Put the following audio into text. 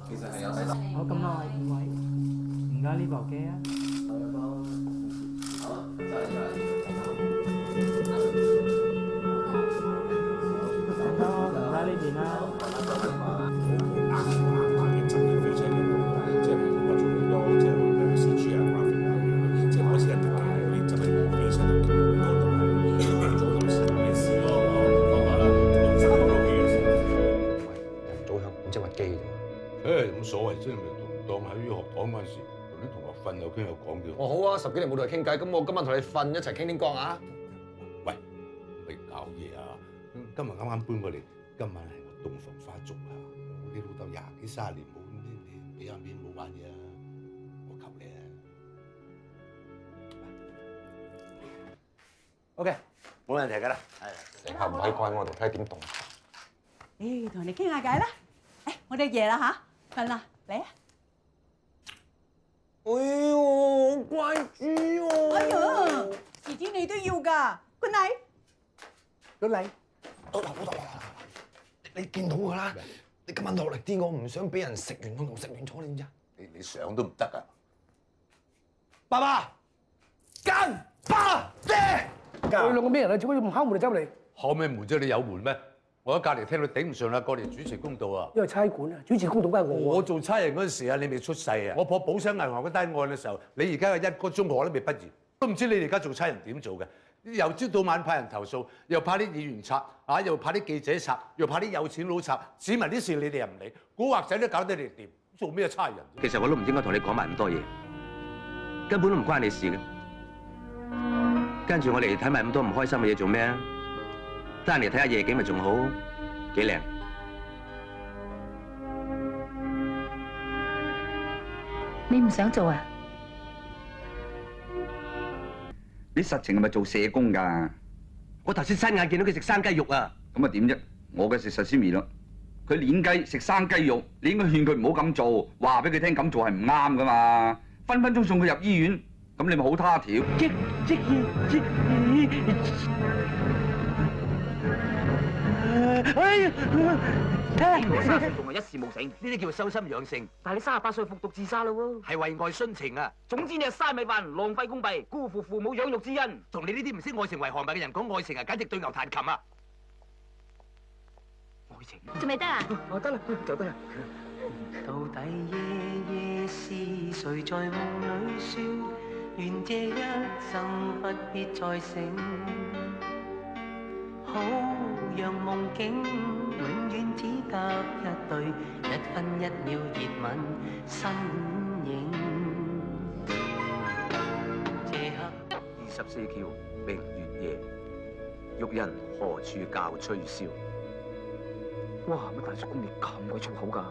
其實係有洗手。好，咁耐五位，唔該呢部機啊。好，再嚟。唔該呢邊啦。嘅質量非常之高，即係我做好多即係話 CG 啊、graphic 啊咁樣，即係開始一特技嗰啲真係非常之高，嗰度係做到時嘅事咯。講法啦，3個機嘅事。人組香即係屈機啫。冇所謂，即係咪當喺學堂嗰陣時，同啲同學瞓有傾有講嘅。哦好啊，10幾年冇同你傾偈，咁我今晚同你瞓一齊傾天光啊！喂，咪搞嘢啊！今日啱啱搬過嚟，今晚係我洞房花燭啊！你老豆20幾30年冇，你俾下面冇玩嘢啊！我求你啊！OK，冇問題㗎啦。成下唔喺關我度，睇下點動。誒，同人哋傾下偈啦。誒，我哋夜啦嚇，瞓啦，嚟啊！哎呦，乖豬喎！哎呀，遲啲你都要㗎，Good night。老黎，你見到㗎啦，你今晚落力啲，我唔想俾人食完我同食完咗，你知唔知啊？你想都唔得啊！爸爸，間爸爹，佢兩個咩人啊？做乜要唔敲門嚟走嚟？開咩門啫？你有門咩？我喺隔離聽到頂唔順啦，過嚟主持公道啊！因為差館啊，主持公道梗係我我做差人嗰陣時啊，你未出世啊！我破寶山銀行嗰單案嘅時候，你而家係一個中學都未畢業，都唔知你哋而家做差人點做嘅？由朝到晚派人投訴，又派啲議員拆啊，又派啲記者拆，又派啲有錢佬拆，市民啲事你哋又唔理，古惑仔都搞得你哋掂，做咩差人？其實我都唔應該同你講埋咁多嘢，根本都唔關你事嘅。跟住我嚟睇埋咁多唔開心嘅嘢做咩啊？得閒嚟睇下夜景咪仲好，幾靚。你唔想做啊？你實情係咪做社工㗎？我頭先親眼見到佢食生雞肉啊！咁啊點啫？我嘅食實鮮味咯。佢練雞食生雞肉，你應該勸佢唔好咁做，話俾佢聽咁做係唔啱㗎嘛。分分鐘送佢入醫院，咁你咪好他條。我30歲仲係一事無成，呢啲叫做修心養性。但係你38歲服毒自殺啦喎，係為愛殉情啊！總之你係嘥米飯，浪費公幣，辜負父母養育之恩。同你呢啲唔識愛情為何物嘅人講愛情啊，簡直對牛彈琴啊！愛情仲未得啊？我得啦，就得啦。到底夜夜是誰在夢裏説？願這一生不必再醒。好讓夢境永遠只隔一對1分1秒熱吻身影。這刻24橋明月夜，玉人何處教吹簫？哇！乜大叔公你咁鬼粗口㗎？